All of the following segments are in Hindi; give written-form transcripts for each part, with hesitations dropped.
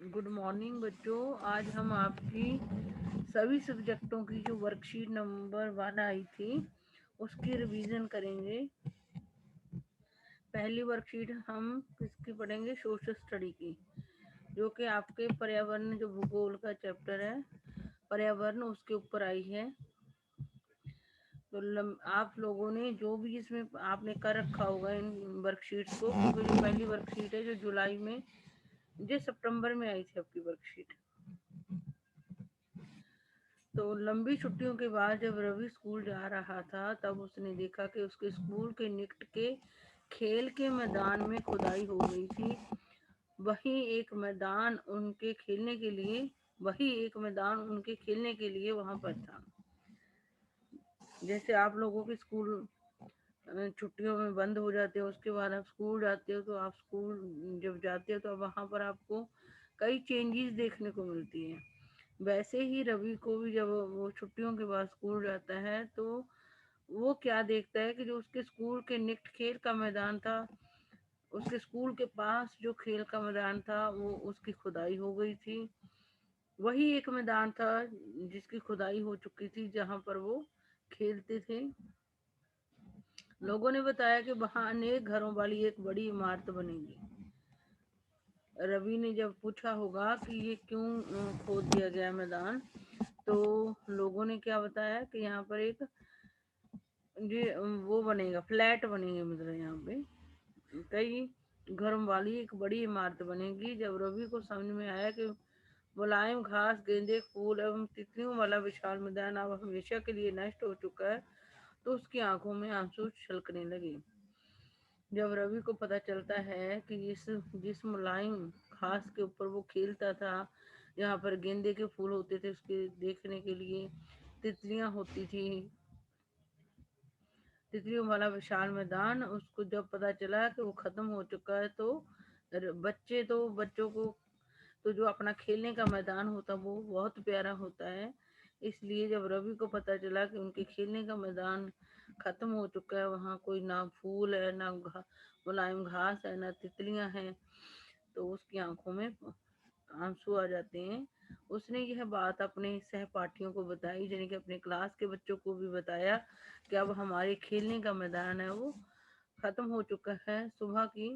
गुड मॉर्निंग बच्चों। आज हम आपकी सभी सब्जेक्टों की जो वर्कशीट नंबर 1 आई थी उसकी रिवीजन करेंगे। पहली वर्कशीट हम किसकी पढ़ेंगे? सोशल स्टडी की, जो कि आपके पर्यावरण जो भूगोल का चैप्टर है पर्यावरण उसके ऊपर आई है। तो आप लोगों ने जो भी इसमें आपने कर रखा होगा इन वर्कशीट्स को, क्योंकि जो पहली वर्कशीट है जो जुलाई में जो सितंबर में आई थी आपकी वर्कशीट। तो लंबी छुट्टियों के बाद जब रवि स्कूल जा रहा था तब उसने देखा कि उसके स्कूल के निकट के खेल के मैदान में खुदाई हो गई थी। वही एक मैदान उनके खेलने के लिए वहां पर था। जैसे आप लोगों के स्कूल छुट्टियों में बंद हो जाते हो, उसके बाद आप स्कूल जाते हो, तो आप स्कूल जब जाते हो तो वहां पर आपको कई चेंजेस देखने को मिलती है। वैसे ही रवि को भी जब वो छुट्टियों के बाद स्कूल जाता है तो वो क्या देखता है कि जो उसके स्कूल के निकट खेल का मैदान था, उसके स्कूल के पास जो खेल का मैदान था वो उसकी खुदाई हो गई थी। वही एक मैदान था जिसकी खुदाई हो चुकी थी जहां पर वो खेलते थे। लोगों ने बताया कि वहां अनेक घरों वाली एक बड़ी इमारत बनेगी। रवि ने जब पूछा होगा कि ये क्यों खोद दिया गया मैदान, तो लोगों ने क्या बताया कि यहाँ पर एक ये वो बनेगा, फ्लैट बनेंगे, मतलब यहाँ पे कई घरों वाली एक बड़ी इमारत बनेगी। जब रवि को समझ में आया कि मुलायम घास, गेंदे फूल एवं तितलियों वाला विशाल मैदान अब हमेशा के लिए नष्ट हो चुका है, तो उसकी आंखों में आंसू छलकने लगे। जब रवि को पता चलता है कि जिस मुलायम घास के ऊपर वो खेलता था, यहाँ पर गेंदे के फूल होते थे, उसके देखने के लिए तितलियां होती थी, तितलियों वाला विशाल मैदान, उसको जब पता चला कि वो खत्म हो चुका है, तो बच्चों को तो जो अपना खेलने का मैदान होता वो बहुत प्यारा होता है। इसलिए जब रवि को पता चला कि उनके खेलने का मैदान खत्म हो चुका है, वहाँ कोई ना फूल है, ना मुलायम घास है, ना तितलियां हैं, तो उसकी आंखों में आंसू आ जाते हैं। उसने यह बात अपने सहपाठियों को बताई, यानी कि अपने क्लास के बच्चों को भी बताया कि अब हमारे खेलने का मैदान है वो खत्म हो चुका है। सुबह की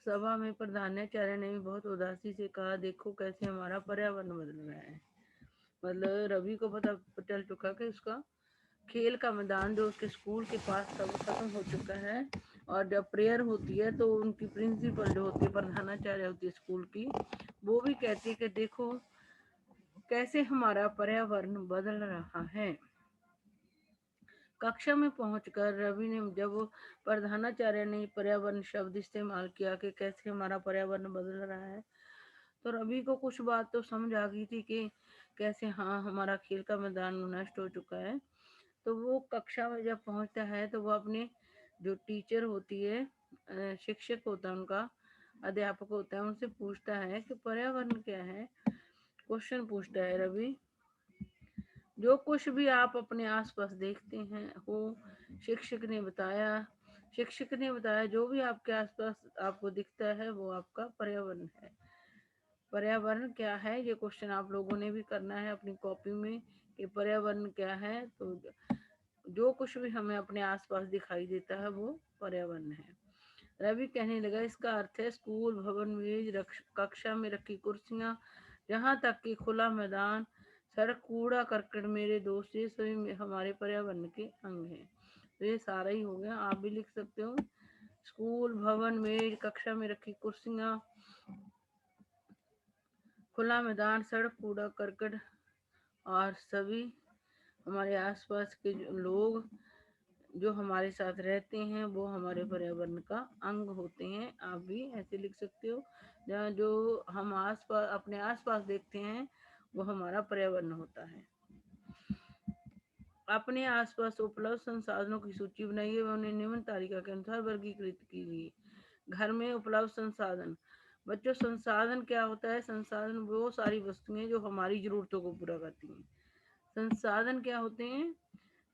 सभा में प्रधानाचार्य ने भी बहुत उदासी से कहा, देखो कैसे हमारा पर्यावरण बदल रहा है। मतलब रवि को पता चल चुका कि उसका खेल का मैदान जो उसके स्कूल के पास था वो खत्म हो चुका है। और जब प्रेयर होती है तो उनकी प्रिंसिपल जो होती है, प्रधानाचार्य होती है स्कूल की, वो भी कहती है कि देखो कैसे हमारा पर्यावरण बदल रहा है। कक्षा में पहुंचकर रवि ने जब प्रधानाचार्य ने पर्यावरण शब्द इस्तेमाल किया कि कैसे हमारा पर्यावरण बदल रहा है, तो रवि को कुछ बात तो समझ आ गई थी कि कैसे हाँ हमारा खेल का मैदान नष्ट हो चुका है। तो वो कक्षा में जब पहुंचता है तो वो अपने जो टीचर होती है, शिक्षक होता है उनका, अध्यापक होता है, उनसे पूछता है कि पर्यावरण क्या है। क्वेश्चन पूछता है रवि, जो कुछ भी आप अपने आसपास देखते हैं वो शिक्षक ने बताया जो भी आपके आसपास आपको दिखता है वो आपका पर्यावरण है। पर्यावरण क्या है, ये क्वेश्चन आप लोगों ने भी करना है अपनी कॉपी में कि पर्यावरण क्या है। तो जो कुछ भी हमें अपने आसपास दिखाई देता है वो पर्यावरण है। रवि कहने लगा, इसका अर्थ है स्कूल, भवन, मेज, कक्षा में रखी कुर्सियां, जहाँ तक कि खुला मैदान, सड़क, कूड़ा करकट, मेरे दोस्त, ये सभी हमारे पर्यावरण के अंग हैं। तो ये सारा ही हो गया, आप भी लिख सकते हो। स्कूल, भवन, मेज, कक्षा में रखी कुर्सियां, खुला मैदान, सड़क, कूड़ा करकट और सभी हमारे आसपास के जो लोग जो हमारे साथ रहते हैं वो हमारे पर्यावरण का अंग होते हैं। आप भी ऐसे लिख सकते हो, जहाँ जो हम आसपास अपने आसपास देखते हैं वो हमारा पर्यावरण होता है। अपने आसपास उपलब्ध संसाधनों की सूची बनाइए व उन्हें निम्न तालिका के अनुसार वर्गीकृत कीजिए। घर में उपलब्ध संसाधन। बच्चों, संसाधन क्या होता है? संसाधन वो सारी वस्तुएं जो हमारी जरूरतों को पूरा करती हैं। संसाधन क्या होते हैं?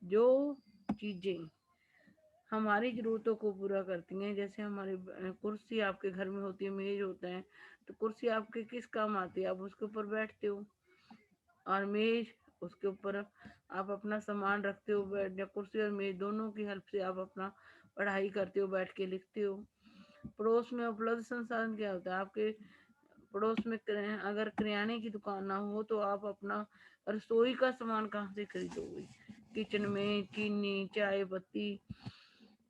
जो चीजें हमारी ज़रूरतों को पूरा करती हैं। जैसे हमारी कुर्सी आपके घर में होती है, मेज़ होता है, तो कुर्सी आपके किस काम आती है? आप उसके ऊपर बैठते हो, और मेज़ उसके ऊपर आप अपना सामान रखते हो। बैठ या कुर्सी और मेज़ दोनों की हेल्प से आप अपना पढ़ाई करते हो, बैठ के लिखते हो। पड़ोस में उपलब्ध संसाधन क्या होता है? आपके पड़ोस में अगर किराने की दुकान ना हो तो आप अपना रसोई का सामान कहाँ से खरीदोगे? किचन में चीनी, चाय पत्ती,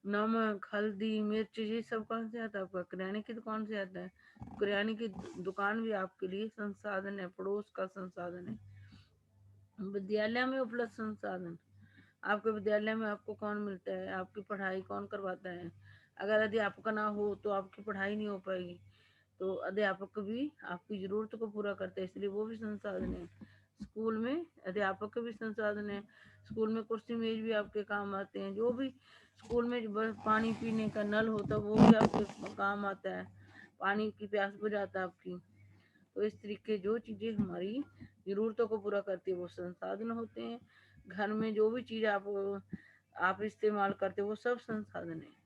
नमक, हल्दी, मिर्च, ये सब कहाँ से आता है? आपका किराने की दुकान से आता है। किराने की दुकान भी आपके लिए संसाधन है, पड़ोस का संसाधन है। विद्यालय में उपलब्ध संसाधन, आपके विद्यालय में आपको कौन मिलता है? आपकी पढ़ाई कौन करवाता है? अगर अध्यापक ना हो तो आपकी पढ़ाई नहीं हो पाएगी। तो अध्यापक भी आपकी ज़रूरत को पूरा करते हैं, इसलिए वो भी संसाधन है। स्कूल में अध्यापक के भी संसाधन है। स्कूल में कुर्सी मेज भी आपके काम आते हैं। जो भी स्कूल में जो पानी पीने का नल होता है वो भी आपके काम आता है, पानी की प्यास बुझाता है आपकी। तो इस तरीके जो चीज़ें हमारी ज़रूरतों को पूरा करती है वो संसाधन होते हैं। घर में जो भी चीज़ आप इस्तेमाल करते हो वो सब संसाधन है।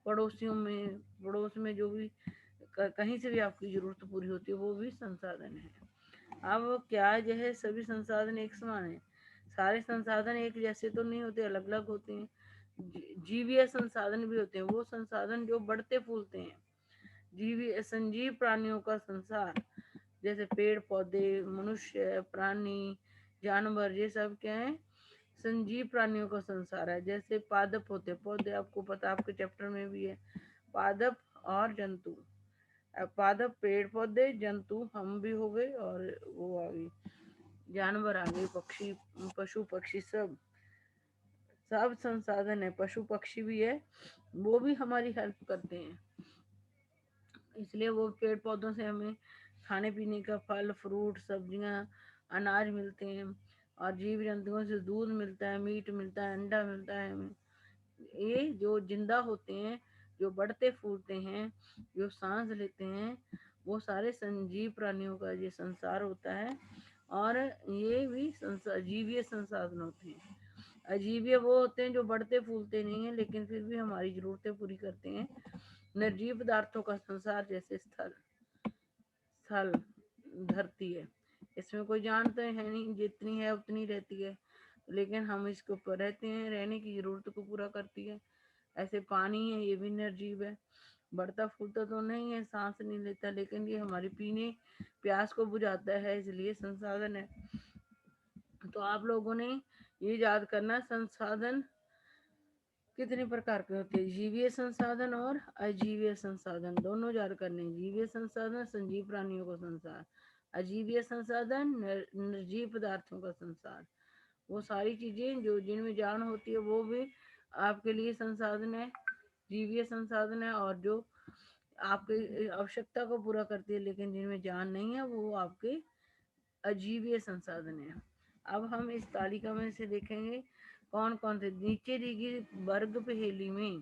पड़ोसियों में, पड़ोस में जो भी कहीं से भी आपकी ज़रूरत पूरी होती है वो भी संसाधन है। अब क्या जो है, सभी संसाधन एक समान है? सारे संसाधन एक जैसे तो नहीं होते, अलग अलग होते हैं। जीवीय संसाधन भी होते हैं, वो संसाधन जो बढ़ते फूलते हैं। जीवी संजीव प्राणियों का संसार, जैसे पेड़ पौधे, मनुष्य, प्राणी, जानवर, ये सब क्या है? संजीव प्राणियों का संसार है। जैसे पादप होते हैं, पौधे आपको पता, आपके चैप्टर में भी है। पादप और जंतु। अब पादप पेड़ पौधे, जंतु हम भी हो गए, और वो आ गई जानवर आ गए, पक्षी, पशु पक्षी, सब सब संसाधन है। पशु पक्षी भी है, वो भी हमारी हेल्प करते हैं। इसलिए वो पेड़ पौधों से हमें खाने पीने का फल फ्रूट सब्जियां अनाज मिलते हैं, और जीव जंतुओं से दूध मिलता है, मीट मिलता है, अंडा मिलता है हमें। ये जो जिंदा होते हैं, जो बढ़ते फूलते हैं, जो सांस लेते हैं, वो सारे संजीव प्राणियों का ये संसार होता है। और ये भी अजीवीय संसाधन होते हैं। अजीवीय वो होते हैं जो बढ़ते फूलते नहीं है लेकिन फिर भी हमारी जरूरतें पूरी करते हैं। निर्जीव पदार्थों का संसार, जैसे स्थल, स्थल धरती है, इसमें कोई जान तो है नहीं, जितनी है उतनी रहती है, लेकिन हम इसके ऊपर रहते हैं, रहने की जरूरत को पूरा करती है। ऐसे पानी है, ये भी निर्जीव है, बढ़ता फूलता तो नहीं है, सांस नहीं लेता, लेकिन ये हमारी पीने प्यास को बुझाता है, इसलिए संसाधन है। तो आप लोगों ने ये याद करना, संसाधन कितने प्रकार के होते हैं? जीवीय संसाधन और अजीवीय संसाधन, दोनों याद करने। जीवीय संसाधन संजीव प्राणियों का संसार, अजीवीय संसाधन निर्जीव पदार्थों का संसार। वो सारी चीजें जो जिनमें जान होती है वो भी आपके लिए संसाधन है, जीवीय संसाधन है। और जो आपकी आवश्यकता को पूरा करती है लेकिन जिनमें जान नहीं है वो आपके अजीवीय संसाधन है। अब हम इस तालिका में से देखेंगे कौन कौन से नीचे दी गई वर्ग पहेली में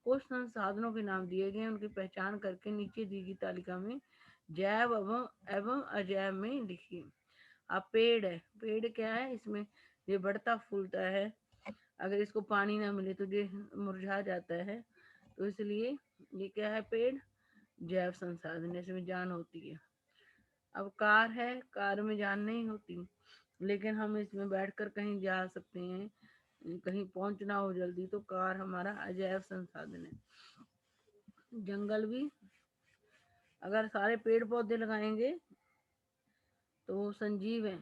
कुछ संसाधनों के नाम दिए गए, उनकी पहचान करके नीचे दी गई तालिका में जैव एवं एवं अजैव में लिखिए। अब पेड़ है, पेड़ क्या है? इसमें ये बढ़ता फूलता है, अगर इसको पानी ना मिले तो ये मुरझा जाता है, तो इसलिए ये क्या है? पेड़ जैव संसाधन, इसमें जान होती है। अब कार है, कार में जान नहीं होती लेकिन हम इसमें बैठकर कहीं जा सकते हैं, कहीं पहुंचना हो जल्दी, तो कार हमारा अजैव संसाधन है। जंगल भी, अगर सारे पेड़ पौधे लगाएंगे तो वो संजीव है,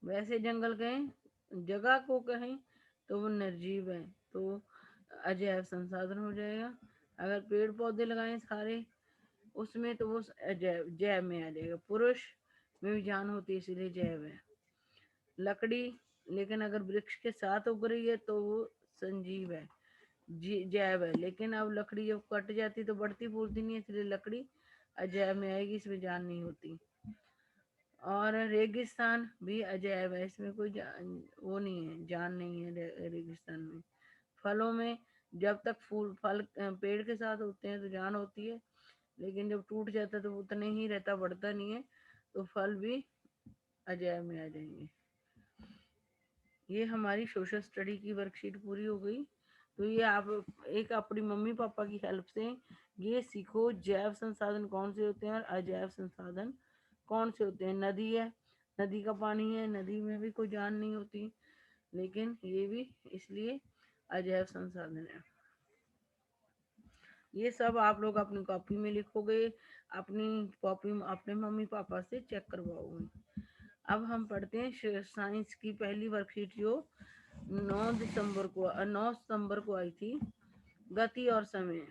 वैसे जंगल कहें, जगह को कहें तो वो निर्जीव है, तो अजैव संसाधन हो जाएगा। अगर पेड़ पौधे लगाएं सारे उसमें तो वो अजैव जैव में आ जाएगा। पुरुष में भी जान होती है इसलिए जैव है। लकड़ी, लेकिन अगर वृक्ष के साथ उग रही है तो वो संजीव है, जैव है। लेकिन अब लकड़ी जब कट जाती तो बढ़ती फूलती नहीं है, इसलिए लकड़ी अजैव में आएगी, इसमें जान नहीं होती। और रेगिस्तान भी अजैव है, इसमें कोई वो नहीं है, जान नहीं है रेगिस्तान में। फलों में जब तक फूल फल पेड़ के साथ होते हैं तो जान होती है, लेकिन जब टूट जाता है तो उतना ही रहता, बढ़ता नहीं है, तो फल भी अजैव में आ जाएंगे। ये हमारी सोशल स्टडी की वर्कशीट पूरी हो गई। तो ये आप एक अपनी मम्मी पापा की हेल्प से ये सीखो, जैव संसाधन कौन से होते हैं और अजैव संसाधन कौन से होते हैं। नदी है, नदी का पानी है, नदी में भी कोई जान नहीं होती, लेकिन ये भी इसलिए अजैव संसाधन है। ये सब आप लोग अपनी कॉपी में लिखोगे, अपनी कॉपी में अपने मम्मी पापा से चेक करवाओगे। अब हम पढ़ते हैं साइंस की पहली वर्कशीट जो 9 सितंबर को आई थी। गति और समय।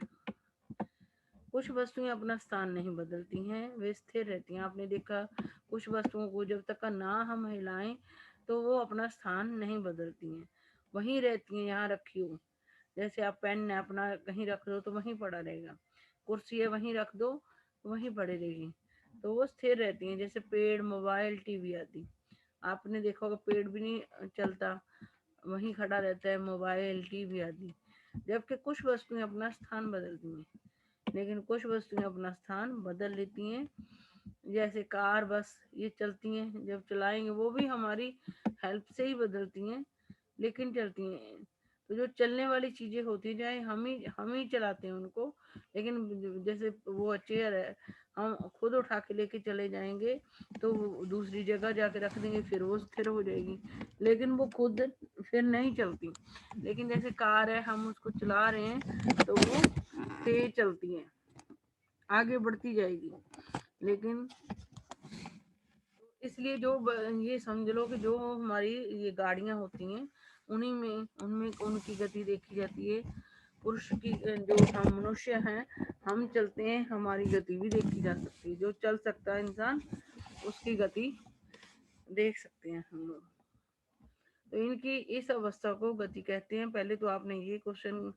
कुछ वस्तुएं अपना स्थान नहीं बदलती हैं, वे स्थिर रहती हैं। आपने देखा कुछ वस्तुओं को जब तक का ना हम हिलाएं तो वो अपना स्थान नहीं बदलती हैं, वहीं रहती हैं, यहाँ रखी हो। जैसे आप पेन अपना कहीं रख दो तो वहीं पड़ा रहेगा, कुर्सी है वहीं रख दो तो वहीं पड़ी रहेगी, तो वो स्थिर रहती हैं। जैसे पेड़, मोबाइल, टीवी आदि। आपने देखा होगा पेड़ भी नहीं चलता, वहीं खड़ा रहता है, मोबाइल, टीवी आदि। जबकि कुछ वस्तुएं अपना स्थान बदलती हैं, लेकिन कुछ वस्तुएं अपना स्थान बदल लेती हैं। जैसे कार, बस, ये चलती हैं, जब चलाएंगे वो भी हमारी हेल्प से ही बदलती हैं, लेकिन चलती हैं। तो जो चलने वाली चीजें होती जाए, हम ही चलाते हैं उनको, लेकिन जैसे वो चेयर है, हम खुद उठा के लेके चले जाएंगे तो दूसरी जगह जाके रख देंगे, फिर वो स्थिर हो जाएगी, लेकिन वो खुद फिर नहीं चलती। लेकिन जैसे कार है, हम उसको चला रहे हैं तो वो तेज चलती है, आगे बढ़ती जाएगी। लेकिन इसलिए ये समझ लो कि जो हमारी ये गाड़ियां होती हैं, उन्हीं में उनमें उनकी गति देखी जाती है। पुरुष की जो हम मनुष्य हैं, हम चलते हैं, हमारी गति भी देखी जा सकती है। जो चल सकता है इंसान, उसकी गति देख सकते हैं हम लोग। तो इनकी इस अवस्था को गति कहते हैं। पहले तो आपने ये क्वेश्चन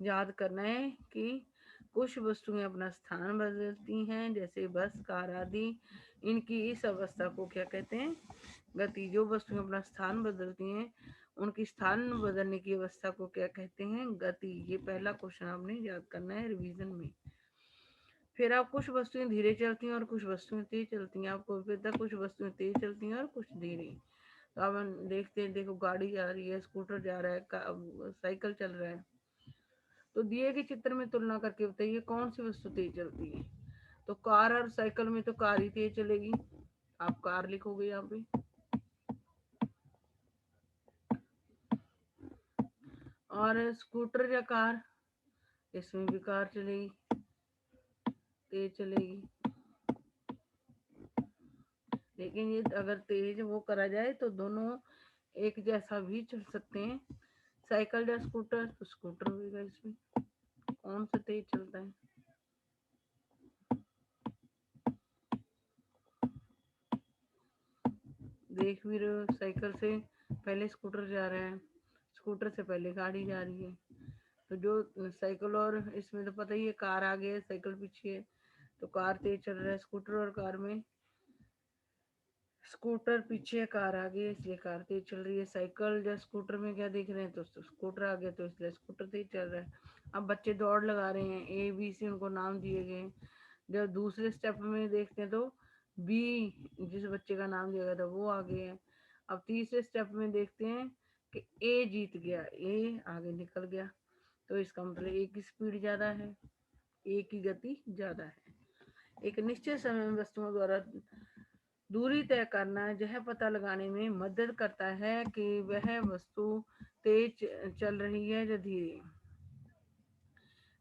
याद करना है कि कुछ वस्तुएं अपना स्थान बदलती हैं, जैसे बस, कार आदि। इनकी इस अवस्था को क्या कहते हैं? गति। जो वस्तुएं अपना स्थान बदलती हैं, उनकी स्थान बदलने की अवस्था को क्या कहते हैं? गति। ये पहला क्वेश्चन आपने याद करना है रिवीजन में। फिर आप कुछ वस्तुएं धीरे चलती हैं और कुछ वस्तुएं तेज चलती हैं। आपको पता कुछ वस्तुएं तेज चलती हैं और कुछ धीरे। तो अब हम देखते हैं, देखो गाड़ी जा रही है, स्कूटर जा रहा है, साइकिल चल रहा है। तो दिए गए चित्र में तुलना करके बताइए कौन सी वस्तु तेज चलती है। तो कार और साइकिल में तो कार ही तेज चलेगी, आप कार लिखोगे यहाँ पे। और स्कूटर या कार, इसमें भी कार चलेगी, तेज चलेगी। लेकिन ये अगर तेज वो करा जाए तो दोनों एक जैसा भी चल सकते हैं। साइकिल या स्कूटर, तो स्कूटर होगा इसमें। कौन सा तेज चलता है? देख भी रहे हो, साइकिल से पहले स्कूटर जा रहा है, स्कूटर से पहले गाड़ी जा रही है। तो जो साइकिल और इसमें तो पता ही है, कार आगे है, साइकिल पीछे है, तो कार तेज चल रहा है। स्कूटर और कार में स्कूटर पीछे है, कार आगे है, इसलिए कार तेज चल रही है। साइकिल या स्कूटर में क्या देख रहे हैं, तो स्कूटर आगे, तो इसलिए स्कूटर तेज चल रहा है। अब बच्चे दौड़ लगा रहे हैं, ए बी सी उनको नाम दिए गए। जब दूसरे स्टेप में देखते हैं तो बी, जिस बच्चे का नाम दिया गया था वो आगे है। अब तीसरे स्टेप में देखते हैं कि ए जीत गया, ए आगे निकल गया, तो इसका मतलब ए की स्पीड ज्यादा है, ए की गति ज्यादा है। एक निश्चित समय में वस्तुओं द्वारा दूरी तय करना यह पता लगाने में मदद करता है कि वह वस्तु तेज चल रही है या धीरे।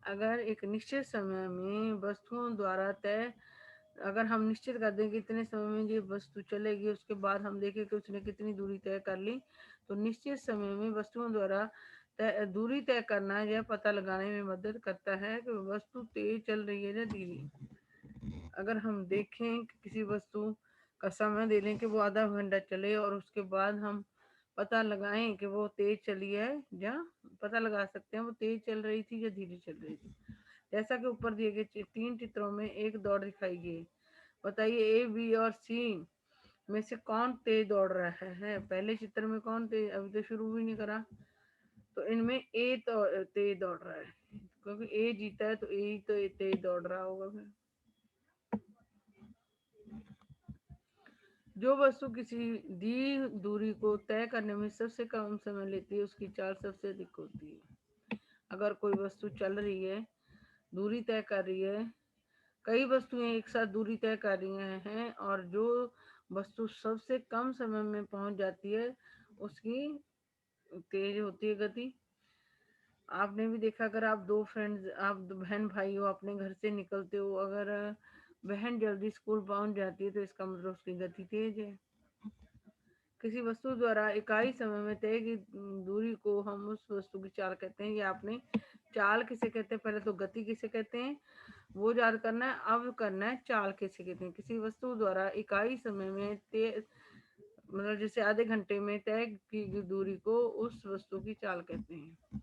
अगर एक निश्चित समय में वस्तुओं द्वारा तय, अगर हम निश्चित कर दें कि इतने समय में ये वस्तु चलेगी, उसके बाद हम देखें कि उसने कितनी दूरी तय कर ली, तो निश्चित समय में वस्तुओं द्वारा दूरी तय करना यह पता लगाने में मदद करता है कि वस्तु तेज चल रही है या धीरे। अगर हम देखें कि किसी वस्तु का समय दे दें कि वो आधा घंटा चले, और उसके बाद हम पता लगाएं कि वो तेज चली है, या पता लगा सकते हैं वो तेज चल रही थी या धीरे चल रही थी। जैसा कि ऊपर दिए गए 3 चित्रों में एक दौड़ दिखाई गई। बताइए ए, बी और सी में से कौन तेज दौड़ रहा है? पहले चित्र में कौन तेज, अभी तो शुरू भी नहीं करा, तो इनमें ए तो तेज दौड़ रहा है, क्योंकि ए जीता है तो ए ही तो तेज दौड़ रहा होगा। फिर जो वस्तु किसी दी दूरी को तय करने में सबसे कम समय लेती है, उसकी चाल सबसे अधिक होती है। अगर कोई वस्तु चल रही है, दूरी तय कर रही है, कई वस्तुएं एक साथ दूरी तय कर रही हैं, और जो वस्तु सबसे कम समय में पहुंच जाती है उसकी तेज होती है गति। आपने भी देखा, अगर आप दो फ्रेंड्स, आप बहन भाई हो, अपने घर से निकलते हो, अगर बहन जल्दी स्कूल पहुंच जाती है तो इसका मतलब उसकी गति तेज है। किसी वस्तु द्वारा इकाई समय में तय की दूरी को हम उस वस्तु की चाल कहते हैं। ये आपने चाल किसे कहते हैं, पहले तो गति किसे कहते हैं वो याद करना है, अब करना है चाल किसे कहते हैं। किसी वस्तु द्वारा इकाई समय में तय, मतलब जैसे आधे घंटे में तय की गई दूरी को उस वस्तु की चाल कहते हैं।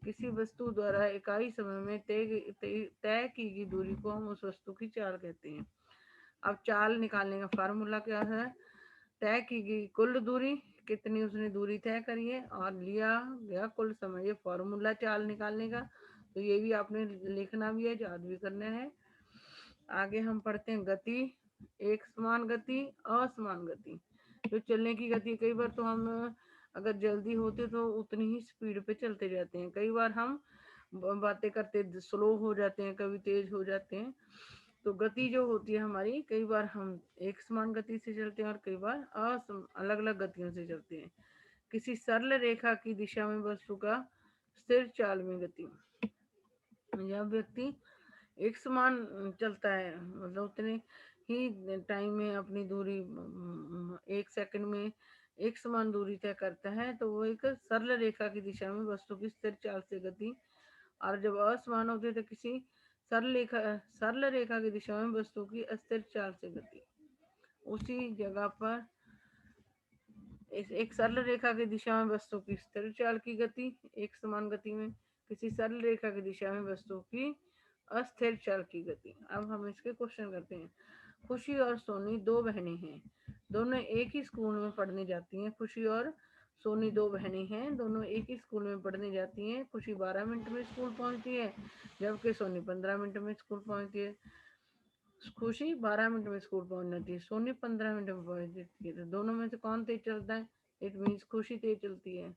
किसी वस्तु द्वारा इकाई समय में तय की गई दूरी को हम उस वस्तु की चाल कहते हैं। अब चाल निकालने का फार्मूला क्या है, तय की गई कुल दूरी, कितनी उसने दूरी तय करी है, और लिया गया कुल समय, ये फॉर्मूला चाल निकालने का। तो ये भी आपने लिखना भी है, याद भी करना है। आगे हम पढ़ते हैं गति। एक समान गति, असमान गति। जो चलने की गति, कई बार तो हम अगर जल्दी होते तो उतनी ही स्पीड पे चलते जाते हैं, कई बार हम बातें करते स्लो हो जाते हैं, कभी तेज हो जाते हैं। तो गति जो होती है हमारी, कई बार हम एक समान गति से चलते हैं और कई बार अलग अलग गतियों से चलते हैं। किसी सरल रेखा की दिशा में वस्तु का स्थिर चाल में गति। जब व्यक्ति एक समान चलता है, मतलब उतने ही टाइम में अपनी दूरी, एक सेकंड में एक समान दूरी तय करता है, तो वो एक सरल रेखा की दिशा में वस्तु की स्थिर चाल से गति। और जब असमान होते तो किसी सरल रेखा की दिशा में वस्तु की अस्थिर चाल से गति। उसी जगह पर एक सरल रेखा की दिशा में वस्तु की स्थिर चाल की गति, एक समान गति में किसी सरल रेखा की दिशा में वस्तु की अस्थिर चाल की गति। अब हम इसके क्वेश्चन करते हैं। खुशी और सोनी दो बहनें हैं, दोनों एक ही स्कूल में पढ़ने जाती हैं। खुशी और सोनी दो बहनें हैं, दोनों एक ही स्कूल में पढ़ने जाती हैं। खुशी 12 मिनट में स्कूल पहुंचती है, जबकि सोनी 15 मिनट में स्कूल पहुंचती है। खुशी 12 मिनट में स्कूल पहुंच जाती है, सोनी 15 मिनट में पहुंच जाती है। तो दोनों में से कौन तेज चलता है? इट मीन्स खुशी तेज चलती है।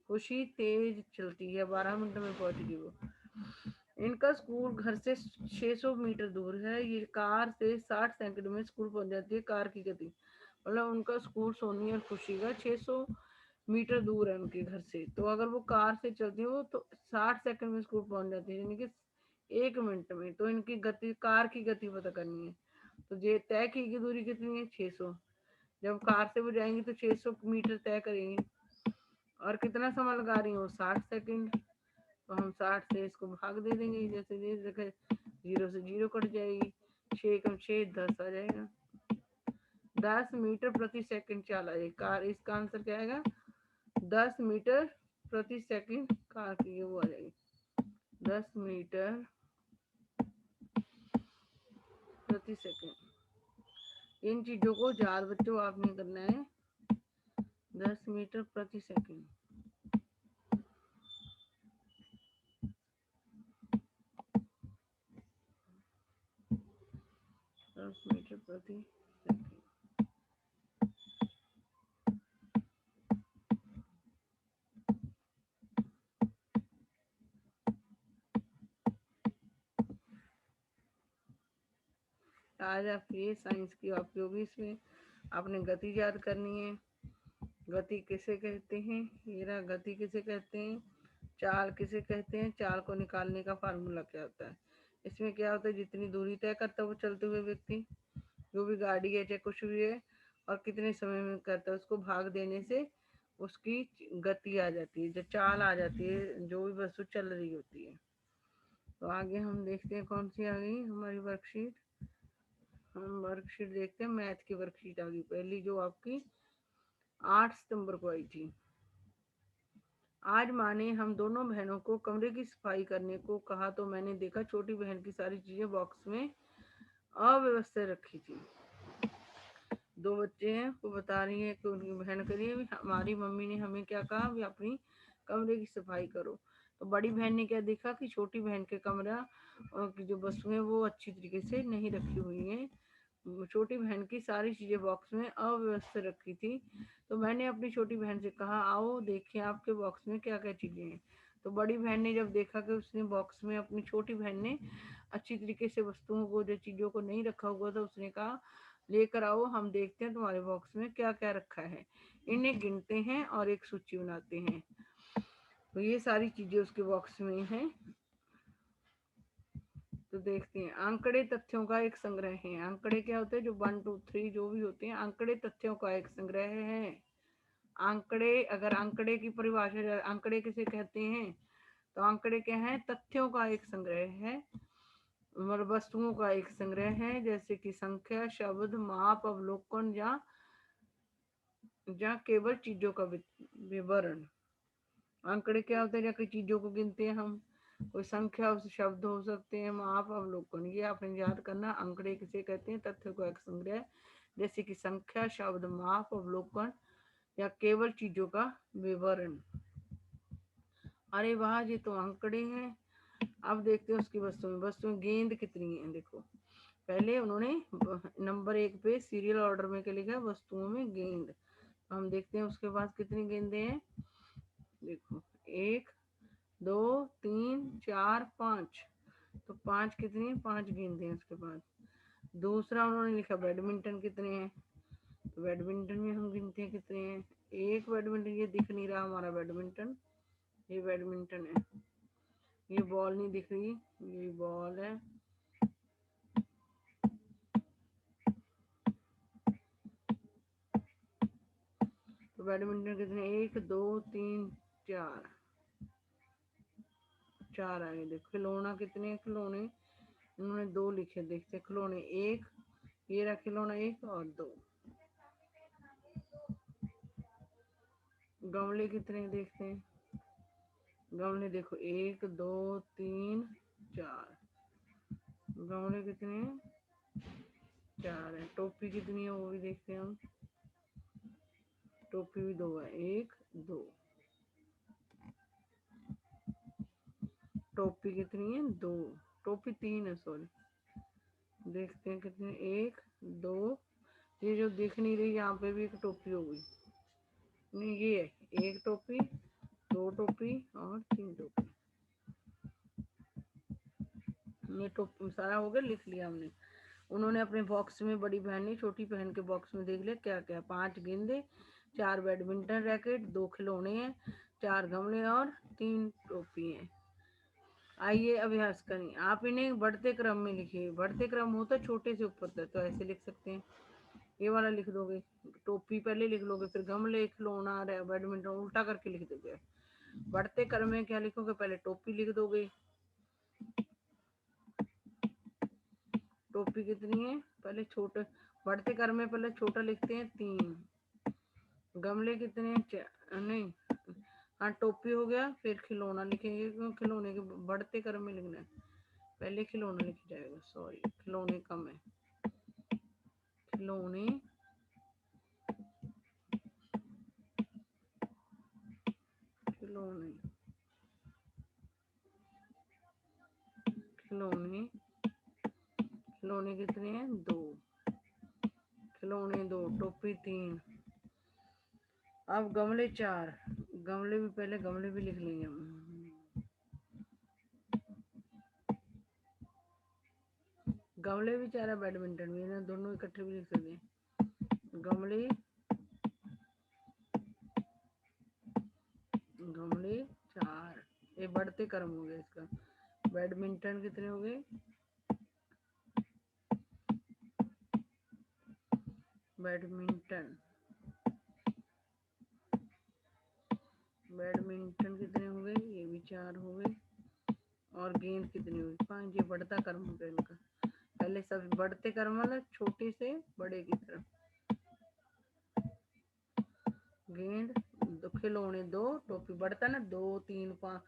खुशी तेज चलती है, 12 मिनट में पहुंचेगी वो। इनका स्कूल घर से 600 मीटर दूर है, ये कार से 60 सेकंड में स्कूल पहुंच जाती है। कार की गति, मतलब उनका स्कूल सोनी और खुशी का 600 मीटर दूर है उनके घर से, तो अगर वो कार से चलती है वो तो 60 सेकंड में स्कूल पहुंच जाती है, यानी कि 1 मिनट में। तो इनकी गति, कार की गति पता करनी है। तो ये तय की दूरी कितनी है? 600। जब कार से वो जाएंगे तो 600 मीटर तय करेंगे, और कितना समय लगा रही है वो? 60 सेकंड। तो हम 60 से इसको भाग दे देंगे, जैसे जैसे 0 से 0 कट जाएगी, 6 कम 6 10 आ जाएगा। 10 मीटर प्रति सेकंड चला है कार। इसका आंसर क्या आएगा? 10 मीटर प्रति सेकंड कार की वो आ जाएगी, 10 मीटर प्रति सेकंड। इन चीजों को याद बच्चों आपने करना है, 10 मीटर प्रति सेकंड। 10 मीटर प्रति सेकंड। आज आपकी साइंस की आपकी होगी, इसमें आपने गति याद करनी है। गति किसे कहते हैं? ये रहा, गति किसे कहते हैं, चाल किसे कहते हैं, चाल को निकालने का फार्मूला क्या होता है। इसमें क्या होता है, जितनी दूरी तय करता है वो चलते हुए व्यक्ति, जो भी गाड़ी है चाहे कुछ भी है, और कितने समय में करता है, उसको भाग देने से उसकी गति आ जाती है, जो चाल आ जाती है, जो भी वस्तु चल रही होती है। तो आगे हम देखते हैं कौन सी आ गई हमारी वर्कशीट। हम वर्कशीट देखते हैं, मैथ की वर्कशीट आ गई पहली, जो आपकी 8 सितंबर को आई थी। आज माँ ने हम दोनों बहनों को कमरे की सफाई करने को कहा, तो मैंने देखा छोटी बहन की सारी चीजें बॉक्स में अव्यवस्थित रखी थी। दो बच्चे हैं, वो बता रही है कि उनकी बहन करिए, हमारी मम्मी ने हमें क्या कहा, भी अपनी कमरे की सफाई करो। तो बड़ी बहन ने क्या देखा कि छोटी बहन के कमरा की जो वस्तुएं वो अच्छी तरीके से नहीं रखी हुई हैं। छोटी बहन की सारी चीजें बॉक्स में अव्यवस्थित रखी थी। तो मैंने अपनी छोटी बहन से कहा, आओ देखिए आपके बॉक्स में क्या क्या चीजें हैं। तो बड़ी बहन ने जब देखा कि उसने बॉक्स में, अपनी छोटी बहन ने अच्छी तरीके से वस्तुओं को, जो चीजों को नहीं रखा हुआ था, उसने कहा लेकर आओ, हम देखते हैं तुम्हारे बॉक्स में क्या क्या रखा है। इन्हें गिनते हैं और एक सूची बनाते हैं। तो ये सारी चीजें उसके बॉक्स में हैं। तो देखते हैं, आंकड़े तथ्यों का एक संग्रह है। आंकड़े क्या होते हैं? जो 1 2 3 जो भी होते हैं, आंकड़े तथ्यों का एक संग्रह है। आंकड़े, अगर आंकड़े की परिभाषा, आंकड़े किसे कहते हैं? तो आंकड़े क्या है? तथ्यों का एक संग्रह है, वस्तुओं का एक संग्रह है, जैसे कि संख्या, शब्द, माप, अवलोकन या केवल चीजों का विवरण। आंकड़े क्या होते हैं? जैसे चीजों को गिनते हैं हम, कोई संख्या, उस शब्द हो सकते हैं, माप, अवलोकन, ये आपने याद करना। आंकड़े किसे कहते हैं? तथ्यों का एक संग्रह, जैसे कि संख्या, शब्द, माप, अवलोकन या केवल चीजों का विवरण। अरे वाह, ये तो आंकड़े हैं। अब देखते हैं उसकी वस्तुएं गेंद कितनी है। देखो, पहले उन्होंने नंबर 1 पे सीरियल ऑर्डर में क्या लिखा है? वस्तुओं में गेंद। हम देखते हैं उसके पास कितनी गेंदें हैं। देखो, 1 2 3 4 5, तो 5 कितनी? 5 गेंदें हैं उसके पास। दूसरा उन्होंने लिखा बैडमिंटन कितने हैं, तो बैडमिंटन में हम गिनते हैं कितने हैं। एक बैडमिंटन, ये दिख नहीं रहा हमारा बैडमिंटन, ये बैडमिंटन है। ये बॉल नहीं दिख रही, ये बॉल है। तो बैडमिंटन कितने? 1 2 3 4, 4 आए। देखो, खिलौना कितने? खिलौने इन्होंने 2 लिखे। देखते खिलौने, 1, ये रहा खिलौना 1 और 2। गमले कितने? देखते हैं गमले। देखो, 1 2 3 4, गमले कितने? 4 है। टोपी कितनी है? वो भी देखते हैं हम। टोपी भी 2 है, 1 2। टोपी कितनी है? 2। टोपी 3 है, सॉरी। देखते हैं कितने? 1 2। ये जो दिख नहीं रही, यहाँ पे भी एक टोपी हो गई। नहीं, ये है 1 टोपी, 2 टोपी और 3 टोपी। ये टोपी सारा हो गया, लिख लिया हमने। उन्होंने अपने बॉक्स में, बड़ी बहन ने छोटी बहन के बॉक्स में देख लिया क्या क्या। 5 गेंदे, 4 बैडमिंटन रैकेट, 2 खिलौने हैं, 4 गमले और 3 टोपी हैं। आइए अभ्यास करें। आप इन्हें बढ़ते क्रम में लिखिए। बढ़ते क्रम होता है छोटे से ऊपर तक, तो ऐसे लिख सकते हैं। ये वाला लिख दोगे, टोपी पहले लिख लोगे, फिर गमले, खिलौना, बैडमिंटन उल्टा करके लिख दोगे। बढ़ते क्रम में क्या लिखोगे? पहले टोपी लिख दोगे। टोपी कितनी है? पहले छोटे, बढ़ते क्रम में पहले छोटा लिखते हैं 3। गमले कितने हैं? नहीं, हाँ, टोपी हो गया, फिर खिलौना लिखेंगे, क्यों? खिलौने के बढ़ते क्रम में लिखना है। पहले खिलौना लिखा जाएगा, सॉरी, खिलौने कम है। खिलौने, खिलौने, खिलौने, खिलौने कितने हैं? 2। खिलौने 2, टोपी 3। अब गमले 4। गमले भी पहले, गमले भी लिख लेंगे हम। गमले भी 4 है, बैडमिंटन भी ना, दोनों इकट्ठे भी लिख सकते हैं। गमले, गमले 4, ये बढ़ते क्रम हो गया इसका। बैडमिंटन कितने हो गए? बैडमिंटन, बैडमिंटन कितने हो गए? ये भी 4 हो गए। और गेंद कितनी हुई? 5। ये बढ़ता क्रम हो गया इनका। पहले सब बढ़ते क्रम वाला, छोटे से बड़े की तरफ। गेंद, 2 खिलौने, 2 टोपी, बढ़ता ना, 2 3 5,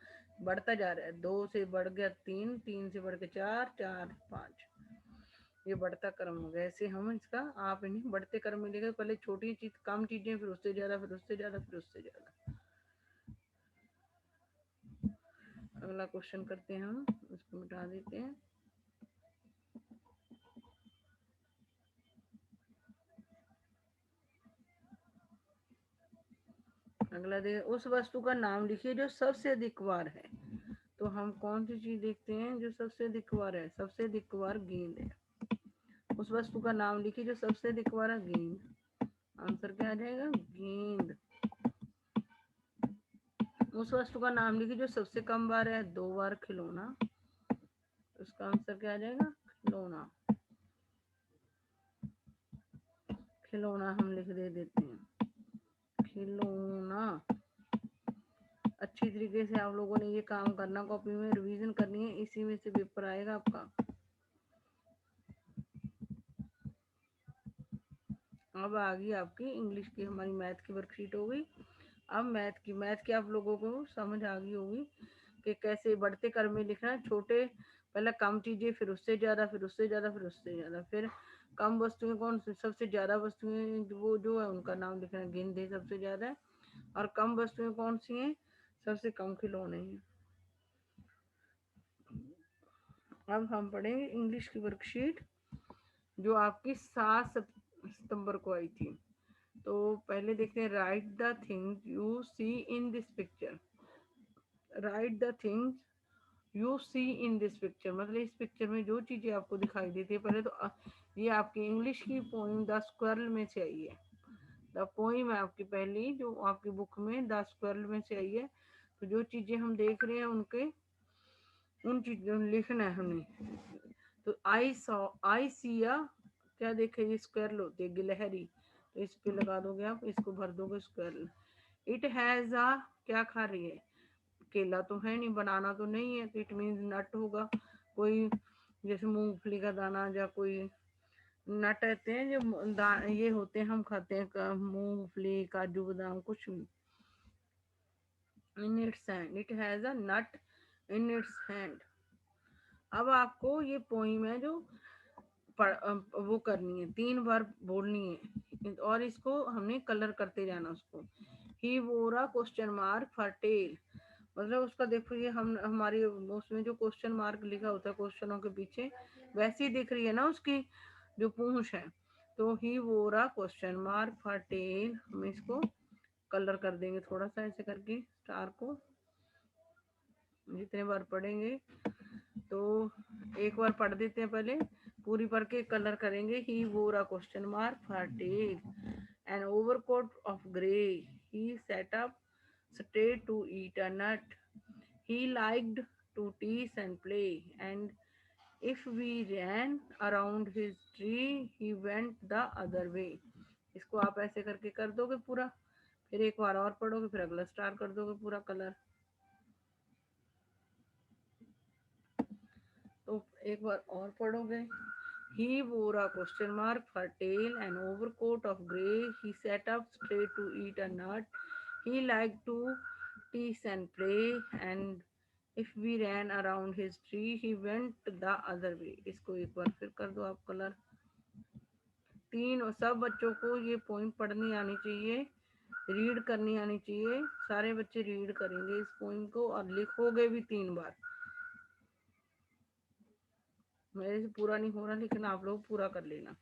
बढ़ता जा रहा है। 2 से बढ़ गया 3, 3 से बढ़ के 4, 4 5, ये बढ़ता क्रम हो गया। ऐसे हम इसका, आप इन्हें बढ़ते क्रम में लिखे। पहले छोटी चीज, कम चीजें, फिर उससे ज्यादा, फिर उससे ज्यादा, फिर उससे ज्यादा। अगला क्वेश्चन करते हैं हम, इसको मिटा देते हैं। अगला देखिए, उस वस्तु का नाम लिखिए जो सबसे अधिक बार है। तो हम कौन सी चीज देखते हैं जो सबसे अधिक बार है? सबसे अधिक बार गेंद है। उस वस्तु का नाम लिखिए जो सबसे अधिक बार है, गेंद। आंसर क्या आ जाएगा? गेंद। उस वस्तु का नाम लिखिए जो सबसे कम बार है, 2 बार, खिलौना। उसका आंसर क्या आ जाएगा? खिलौना। खिलौना हम लिख दे देते हैं, खिलौना। अच्छी तरीके से आप लोगों ने ये काम करना, कॉपी में रिवीजन करनी है, इसी में से पेपर आएगा आपका। अब आ गई आपकी इंग्लिश की, हमारी मैथ की वर्कशीट हो गई। अब मैथ की आप लोगों को समझ आ गई होगी कि कैसे बढ़ते क्रम में लिखना है। छोटे पहले कम चीजें, फिर उससे ज्यादा, फिर उससे ज्यादा, फिर उससे ज्यादा, फिर कम वस्तुएं कौन सी, सबसे ज्यादा वस्तुएं वो जो है उनका नाम लिखना है, गेंद है सबसे ज्यादा है। और कम वस्तुएं कौन सी हैं? सबसे कम खिलौने हैं। अब हम पढ़ेंगे इंग्लिश की वर्कशीट जो आपकी 7 सितंबर को आई थी। तो पहले देखते हैं, write the things you see in this picture. Write the things you see in this picture, मतलब इस पिक्चर में जो चीजें आपको दिखाई देती है। पहले तो ये आपकी इंग्लिश की पोइम द स्क्वायरल में से आई है। द पोइम है आपकी पहली जो आपकी बुक में द स्क्वायरल में से आई है। तो जो चीजें हम देख रहे हैं उनके उन चीजों लिखना है हमें। तो आई सी या क्या देखे, ये स्क्वायरल होती है, गिलहरी। तो इस पे लगा दोगे आप, इसको भर दोगे स्क्वायरल। इट हैज आ, क्या खा रही है? केला तो है नहीं, बनाना तो नहीं है, तो इट मीन्स नट होगा कोई, जैसे मूंगफली का दाना, या कोई नट रहते हैं जो ये होते हैं, हम खाते हैं, मूंगफली, काजू बादाम, कुछ भी। In its hand, it has a nut in its hand. अब आपको ये पोइम है जो वो करनी है, 3 बार बोलनी है, और इसको हमने कलर करते जाना उसको। He wore a question mark for tail, मतलब उसका देखो, ये हम हमारी उसमें जो क्वेश्चन मार्क लिखा होता है क्वेश्चनों के पीछे, वैसी दिख रही है ना उसकी जो पूंछ है। तो he wore a question mark for tail, हम इसको कलर कर देंगे थोड़ा सा ऐसे करके स्टार को, जितने बार पढ़ेंगे। तो एक बार पढ़ देते हैं, पहले पूरी पढ़ के कलर करेंगे। He wore a question mark for tail an overcoat of grey, he sat up straight to eat a nut, he liked to tease and play, and if we ran around his tree he went the other way। इसको आप ऐसे करके कर दोगे पूरा, फिर एक बार और पढ़ोगे, फिर अगला स्टार कर दोगे पूरा कलर। तो एक बार और पढ़ोगे। He wore a question mark for tail, an overcoat of grey. He sat up straight to eat a nut. He liked to tease and play, and if we ran around his tree, he went the other way। इसको एक बार फिर कर दो आप कलर। तीन, और सब बच्चों को ये पोइम पढ़नी आनी चाहिए, रीड करनी आनी चाहिए। सारे बच्चे रीड करेंगे इस पोइम को और लिखोगे भी 3 बार। मेरे से पूरा नहीं हो रहा, लेकिन आप लोग पूरा कर लेना।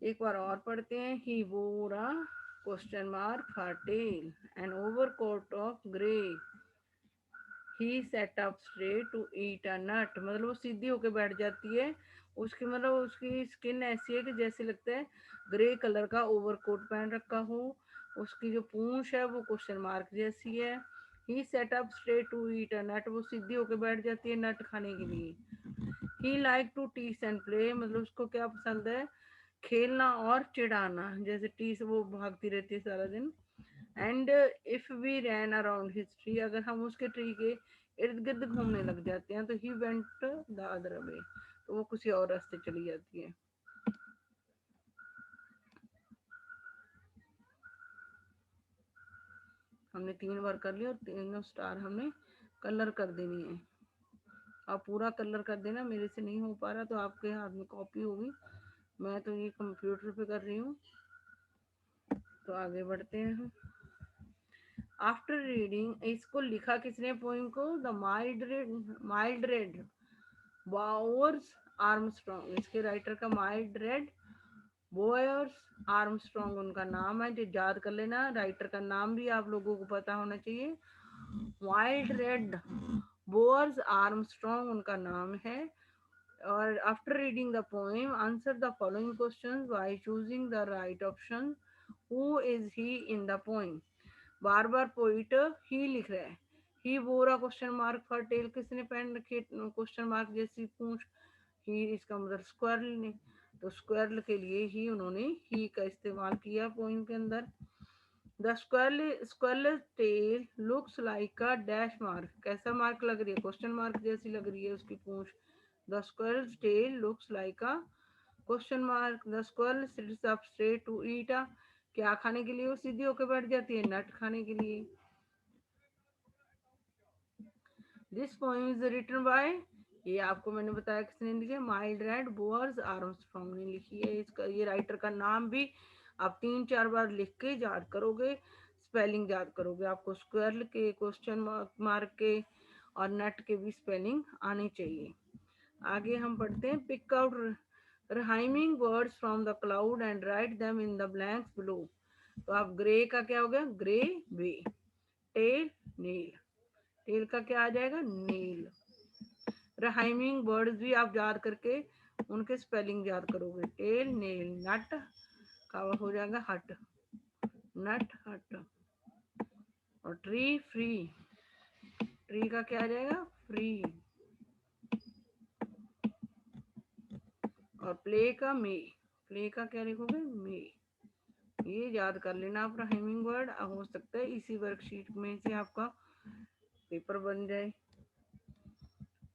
एक बार और पढ़ते हैं। He wore a question mark for tail an overcoat of grey, he sat up straight to eat a nut, मतलब वो सीधी होके बैठ जाती है। उसकी मतलब उसकी स्किन ऐसी है कि जैसे लगता है ग्रे कलर का ओवरकोट पहन रखा हो। उसकी जो पूंछ है वो क्वेश्चन मार्क जैसी है। He sat up straight to eat a nut, वो सीधी होके बैठ जाती है नट खाने के लिए। ही लाइक टू टीस एंड प्ले, मतलब उसको क्या पसंद है? खेलना और चिढ़ाना, जैसे टी से वो भागती रहती है सारा दिन। And if we ran around his tree, अगर हम उसके ट्री के इर्द गिर्द घूमने लग जाते हैं, तो he went the other way, तो वो किसी और रास्ते चली जाती है। हमने 3 बार कर लिया और तीनों स्टार हमने कलर कर देनी है। आप पूरा कलर कर देना, मेरे से नहीं हो पा रहा तो आपके हाथ में कॉपी होगी, मैं तो ये कंप्यूटर पे कर रही हूँ। तो आगे बढ़ते हैं हम। आफ्टर रीडिंग, इसको लिखा किसने पोइम को? द माइल्ड रेड बाउर्स आर्मस्ट्रॉन्ग, इसके राइटर का माइल्ड रेड बोयर्स आर्मस्ट्रॉन्ग उनका नाम है, जो याद कर लेना। राइटर का नाम भी आप लोगों को पता होना चाहिए, वाइल्ड रेड बोअर्स आर्मस्ट्रॉन्ग उनका नाम है। और after reading the poem answer the following questions by choosing the right option. Who is he in the poem? बार बार पोइट ही लिख रहा है। He wore a question mark for tail, किसने पहन रखी क्वेश्चन मार्क जैसी पूंछ? ही इसका मतलब स्क्वायरल ने, तो स्क्वायरल के लिए ही उन्होंने ही का इस्तेमाल किया पोइम के अंदर। The squirrel tail looks like a dash mark, कैसा मार्क लग रही है? क्वेश्चन मार्क जैसी लग रही है उसकी पूंछ। The squirrel tail looks like a question mark. The squirrel sits up straight to eat a, क्या खाने के लिए वो सीधी होकर बैठ जाती है? नट खाने के लिए। This poem is written by, ये आपको मैंने बताया किसने लिखी है, माइल्ड रेड बोअर्स आर्मस्ट्रॉन्ग ने लिखी है। इसका ये राइटर का नाम भी आप 3-4 बार लिख के याद करोगे, स्पेलिंग याद करोगे। आपको स्क्वायर के, क्वेश्चन मार्क के और नट के भी स्पेलिंग आनी चाहिए। आगे हम पढ़ते हैं, pick out rhyming words from the cloud and write them in the blanks below. तो आप ग्रे का क्या हो गया? Grey way. Tail nail, tail का क्या आ जाएगा? नील। राइमिंग वर्ड्स भी आप याद करके उनके स्पेलिंग याद करोगे। टेल नील, नट का हो जाएगा हट, नट हट। और ट्री फ्री, ट्री का क्या आ जाएगा? फ्री। और प्ले का मे, प्ले का क्या लिखोगे? मे। ये याद कर लेना आप राइमिंग वर्ड, हो सकता है इसी वर्कशीट में से आपका पेपर बन जाए।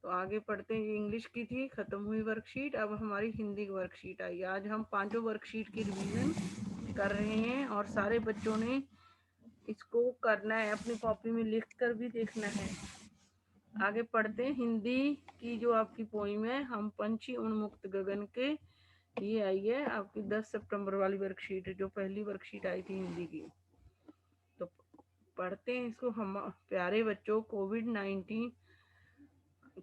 तो आगे पढ़ते हैं, इंग्लिश की थी, खत्म हुई वर्कशीट। अब हमारी हिंदी की वर्कशीट आई। आज हम 5 वर्कशीट की रिवीजन कर रहे हैं और सारे बच्चों ने इसको करना है, अपनी कॉपी में लिख कर भी देखना है। आगे पढ़ते हैं, हिंदी की जो आपकी पोइम है, हम पंछी उन्मुक्त गगन के, ये आई है आपकी 10 सितंबर वाली वर्कशीट, जो पहली वर्कशीट आई थी हिंदी की। तो पढ़ते हैं इसको। हम प्यारे बच्चों,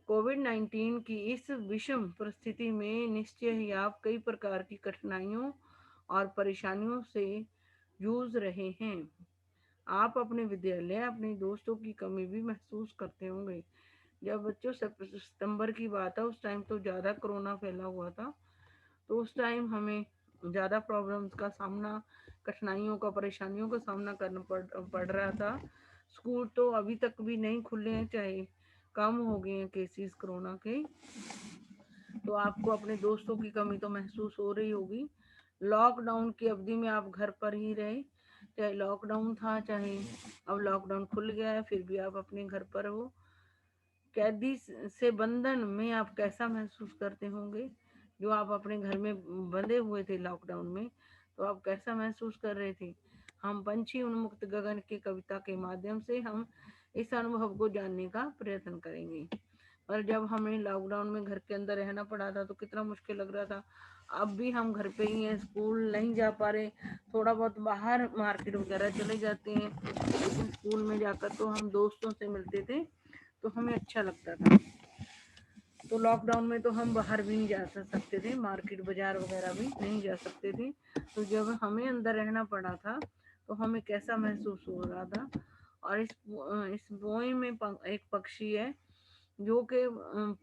कोविड-19 की इस विषम परिस्थिति में निश्चय ही आप कई प्रकार की कठिनाइयों और परेशानियों से जूझ रहे हैं। आप अपने विद्यालय, अपने दोस्तों की कमी भी महसूस करते होंगे। जब बच्चों सितंबर की बात है, उस टाइम तो ज़्यादा कोरोना फैला हुआ था, तो उस टाइम हमें ज़्यादा प्रॉब्लम्स का सामना, कठिनाइयों का, परेशानियों का सामना करना पड़ रहा था। स्कूल तो अभी तक भी नहीं खुले हैं, चाहे कम हो गए हैं केसेस कोरोना के। तो आपको अपने दोस्तों की कमी तो महसूस हो रही होगी। लॉकडाउन की अवधि में आप घर पर ही रहे, चाहे लॉकडाउन था, चाहे अब लॉकडाउन खुल गया है, फिर भी आप अपने घर पर हो। कैदी से बंधन में आप कैसा महसूस करते होंगे? जो आप अपने घर में बंधे हुए थे लॉकडाउन में, तो आप कैसा महसूस कर रहे थे? हम पंछी उन्मुक्त गगन की कविता के माध्यम से हम इस अनुभव को जानने का प्रयत्न करेंगे। और जब हमें लॉकडाउन में घर के अंदर रहना पड़ा था तो कितना मुश्किल लग रहा था। अब भी हम घर पे ही हैं, स्कूल नहीं जा पा रहे, थोड़ा बहुत बाहर मार्केट वगैरह चले जाते हैं, लेकिन स्कूल में जाकर तो हम दोस्तों से मिलते थे, तो हमें अच्छा लगता था। तो लॉकडाउन में तो हम बाहर भी नहीं जा सकते थे, मार्केट बाजार वगैरह भी नहीं जा सकते थे। तो जब हमें अंदर रहना पड़ा था तो हमें कैसा महसूस हो रहा था। और इस पोएम में एक पक्षी है जो कि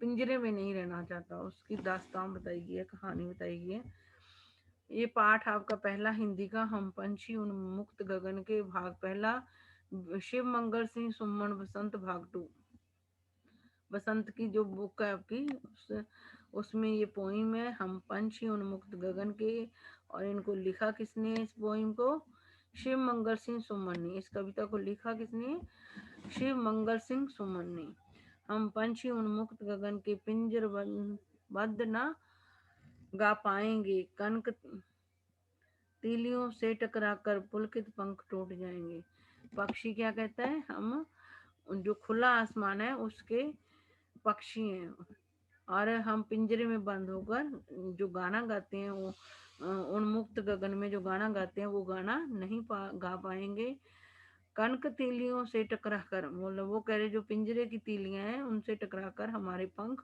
पिंजरे में नहीं रहना चाहता, उसकी दास्तान बताई गई है, कहानी बताई गई है। ये पाठ आपका पहला हिंदी का, हम पंछी उन्मुक्त गगन के भाग पहला, शिव मंगल सिंह सुमन बसंत भाग 2, बसंत की जो बुक है आपकी, उसमें ये पोइम है, हम पंछी उन्मुक्त गगन के। और इनको लिखा किसने इस पोइम को? शिव मंगल सिंह सुमन ने। इस कविता को लिखा किसने? शिव मंगल सिंह सुमन ने। हम पंछी उन्मुक्त गगन के पिंजर बंद न गा पाएंगे, कनक तीलियों से टकराकर पुलकित पंख टूट जाएंगे। पक्षी क्या कहता है? हम जो खुला आसमान है उसके पक्षी हैं, और हम पिंजरे में बंद होकर जो गाना गाते हैं, वो उन्मुक्त गगन में जो गाना गाते हैं, वो गाना नहीं गा पाएंगे। कनक तीलियों से टकरा कर, मतलब वो कह रहे जो पिंजरे की तीलियां हैं उनसे टकरा कर हमारे पंख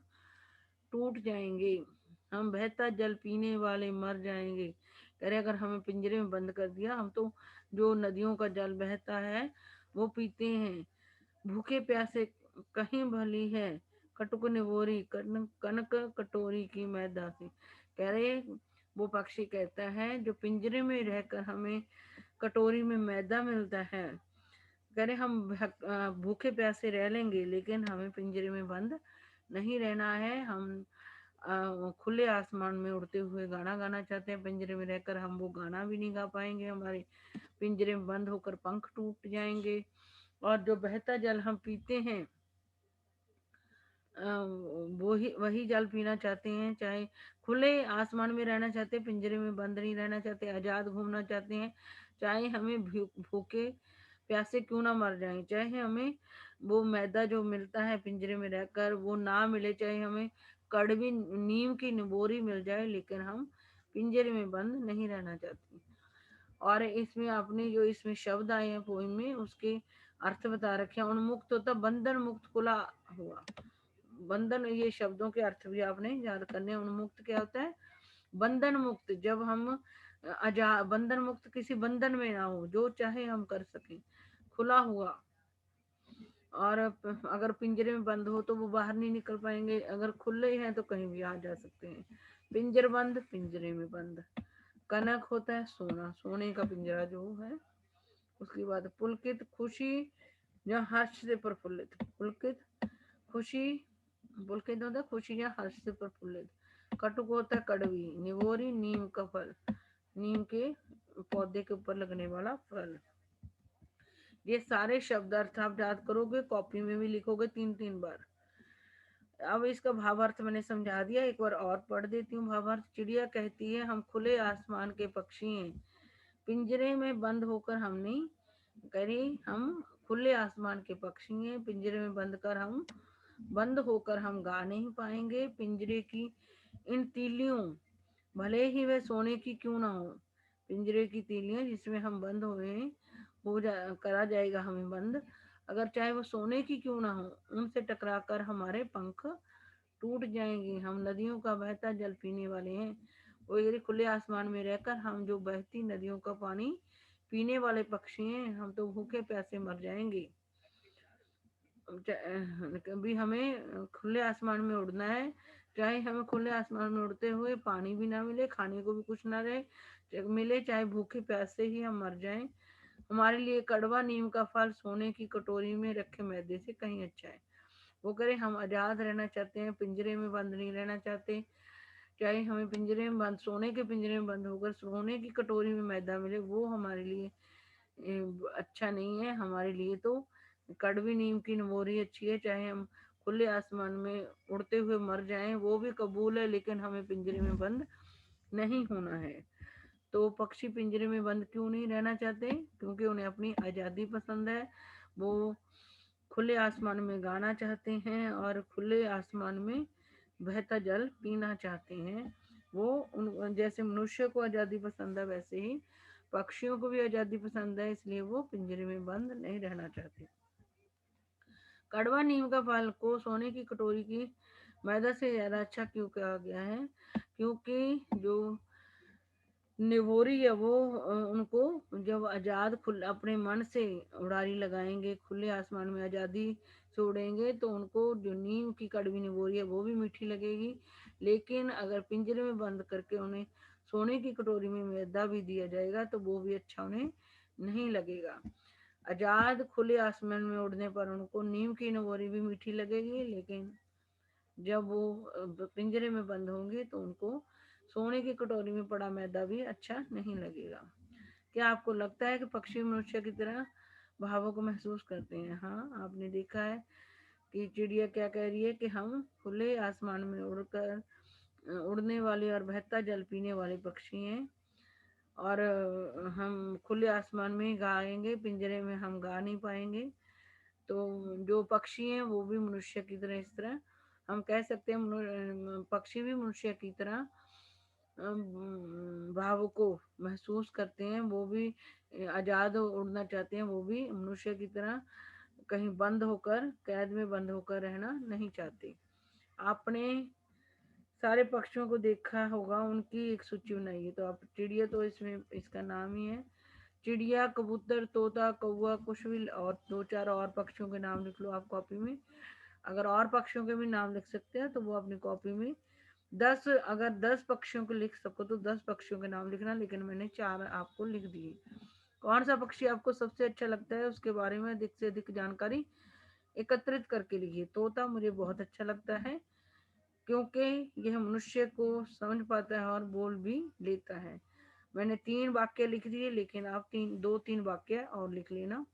टूट जाएंगे। हम बहता जल पीने वाले मर जाएंगे। कह रहे अगर हमें पिंजरे में बंद कर दिया, हम तो जो नदियों का जल बहता है वो पीते हैं, भूखे प्यासे कहीं भली है, कटुक निवोरी कनक कटोरी की मैं दासी। कह रहे वो पक्षी कहता है जो पिंजरे में रहकर हमें कटोरी में मैदा मिलता है, कह रहे हम भूखे प्यासे रह लेंगे लेकिन हमें पिंजरे में बंद नहीं रहना है। हम खुले आसमान में उड़ते हुए गाना गाना चाहते हैं, पिंजरे में रहकर हम वो गाना भी नहीं गा पाएंगे, हमारे पिंजरे में बंद होकर पंख टूट जाएंगे। और जो बहता जल हम पीते हैं वही वही जल पीना चाहते हैं, चाहे खुले आसमान में रहना चाहते हैं, पिंजरे में बंद नहीं रहना चाहते, आजाद घूमना चाहते हैं, चाहे हमें भूखे प्यासे क्यों ना मर जाएं, चाहे हमें वो मैदा जो मिलता है पिंजरे में रहकर वो ना मिले, चाहे हमें कड़वी नीम की निबोरी मिल जाए, लेकिन हम पिंजरे में बंद नहीं रहना चाहते। और इसमें आपने जो इसमें शब्द आए हैं पोइम में उसके अर्थ बता रखे हैं। उन्मुक्त होता बंधन मुक्त खुला हुआ, बंधन, ये शब्दों के अर्थ भी आपने याद करने। उन्मुक्त क्या होता है? बंधन मुक्त, जब हम बंधन मुक्त किसी बंधन में ना हो, जो चाहे हम कर सकें, खुला हुआ। और अगर पिंजरे में बंद हो तो वो बाहर नहीं निकल पाएंगे, अगर खुले हैं तो कहीं भी आ जा सकते हैं। पिंजर बंद, पिंजरे में बंद। कनक होता है सोना, सोने का पिंजरा जो है। उसके बाद पुलकित खुशी, या हर्ष से प्रफुल्लित, पुलकित खुशी, पुलकित होता है खुशी या हर्ष से प्रफुल्लित। कटुक होता है कड़वी, निवोरी नीम का फल, नीम के पौधे के ऊपर लगने वाला फल। ये सारे शब्द अर्थ आप याद करोगे, कॉपी में भी लिखोगे 3-3 बार। अब इसका भावार्थ मैंने समझा दिया, एक बार और पढ़ देती हूँ भावार्थ। चिड़िया कहती है हम खुले आसमान के पक्षी हैं, पिंजरे में बंद होकर हम नहीं, करी हम खुले आसमान के पक्षी हैं, पिंजरे में बंद होकर हम गा नहीं पाएंगे। पिंजरे की इन तीलियों, भले ही वह सोने की क्यों ना हो, पिंजरे की तीलियां जिसमें हम बंद हुए हैं, करा जाएगा हमें बंद, अगर चाहे वो सोने की क्यों ना हो, उनसे टकराकर हमारे पंख टूट जाएंगे। हम नदियों का बहता जल पीने वाले हैं, वो यदि खुले आसमान में रहकर हम जो बहती नदियों का पानी पीने वाले पक्षी हैं, हम तो भूखे प्यासे मर जाएंगे। कभी हमें खुले आसमान में उड़ना है, चाहे हमें खुले आसमान में उड़ते हुए पानी भी ना मिले, खाने को भी कुछ ना रहे मिले, चाहे भूखे प्यासे ही हम मर जाएं, हमारे लिए कड़वा नीम का फल सोने की कटोरी में रखे मैदे से कहीं अच्छा है। वो करे हम आजाद रहना चाहते हैं, पिंजरे में बंद नहीं रहना चाहते, चाहे हमें पिंजरे में बंद, सोने के पिंजरे में बंद होकर सोने की कटोरी में मैदा मिले, वो हमारे लिए अच्छा नहीं है। हमारे लिए तो कड़वी नीम की नमोरी अच्छी है, चाहे हम खुले आसमान में उड़ते हुए मर जाएं वो भी कबूल है, लेकिन हमें पिंजरे में बंद नहीं होना है। तो पक्षी पिंजरे में बंद क्यों नहीं रहना चाहते? क्योंकि उन्हें अपनी आज़ादी पसंद है, वो खुले आसमान में गाना चाहते हैं और खुले आसमान में बहता जल पीना चाहते हैं। वो उन जैसे मनुष्य को आज़ादी पसंद है, वैसे ही पक्षियों को भी आज़ादी पसंद है, इसलिए वो पिंजरे में बंद नहीं रहना चाहते। कड़वा नीम का फल को सोने की कटोरी की मैदा से ज्यादा अच्छा क्यों कहा गया है? क्योंकि जो निवोरी है वो उनको जब आजाद खुल अपने मन से उड़ारी लगाएंगे, खुले आसमान में आजादी से उड़ेंगे, तो उनको जो नीम की कड़वी निवोरी है वो भी मीठी लगेगी। लेकिन अगर पिंजरे में बंद करके उन्हें सोने की कटोरी में मैदा भी दिया जाएगा तो वो भी अच्छा उन्हें नहीं लगेगा। आजाद खुले आसमान में उड़ने पर उनको नीम की निवोरी भी मीठी लगेगी, लेकिन जब वो पिंजरे में बंद होंगे तो उनको सोने की कटोरी में पड़ा मैदा भी अच्छा नहीं लगेगा। क्या आपको लगता है कि पक्षी मनुष्य की तरह भावों को महसूस करते हैं? हाँ, आपने देखा है कि चिड़िया क्या कह रही है कि हम खुले आसमान में उड़ने वाले और बहता जल पीने वाले पक्षी हैं, और हम खुले आसमान में ही गाएंगे, पिंजरे में हम गा नहीं पाएंगे। तो जो पक्षी हैं वो भी मनुष्य की तरह, इस तरह हम कह सकते हैं पक्षी भी मनुष्य की तरह भाव को महसूस करते हैं, वो भी आजाद उड़ना चाहते हैं, वो भी मनुष्य की तरह कहीं बंद होकर, कैद में बंद होकर रहना नहीं चाहते। आपने सारे पक्षियों को देखा होगा, उनकी एक सूची बनाइए। तो आप चिड़िया तो इसमें इसका नाम ही है। चिड़िया, कबूतर, तोता, कौवा, कुछ भी और दो चार और पक्षियों के नाम लिख लो आप कॉपी में। अगर और पक्षियों के भी नाम लिख सकते हैं तो वो अपनी कॉपी में 10, अगर 10 पक्षियों को लिख सको तो 10 पक्षियों के नाम लिखना, लेकिन मैंने 4 आपको लिख दिए। कौन सा पक्षी आपको सबसे अच्छा लगता है उसके बारे में अधिक से अधिक जानकारी एकत्रित करके लिखिए। तोता मुझे बहुत अच्छा लगता है क्योंकि यह मनुष्य को समझ पाता है और बोल भी लेता है। मैंने 3 वाक्य लिख दिए, लेकिन आप 2-3 वाक्य और लिख लेना।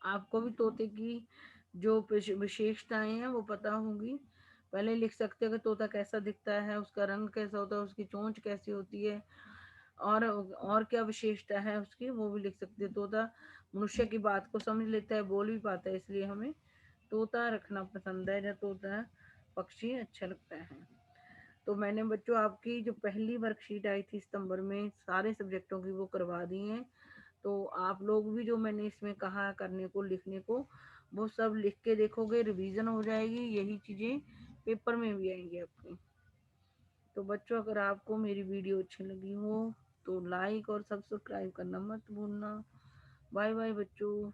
आपको भी तोते की जो विशेषताएं हैं वो पता होंगी। पहले लिख सकते हो कि तोता कैसा दिखता है, उसका रंग कैसा होता है, उसकी चोंच कैसी होती है, और क्या विशेषता है उसकी, वो भी लिख सकते हैं। तोता मनुष्य की बात को समझ लेता है, बोल भी पाता है, इसलिए हमें तोता रखना पसंद है, या तोता पक्षी अच्छा लगता है। तो मैंने बच्चों आपकी जो पहली वर्कशीट आई थी सितंबर में सारे सब्जेक्टों की वो करवा दी है। तो आप लोग भी जो मैंने इसमें कहा करने को, लिखने को, वो सब लिख के देखोगे, रिवीजन हो जाएगी, यही चीजें पेपर में भी आएंगी आपकी। तो बच्चों अगर आपको मेरी वीडियो अच्छी लगी हो तो लाइक और सब्सक्राइब करना मत भूलना। बाय बाय बच्चों।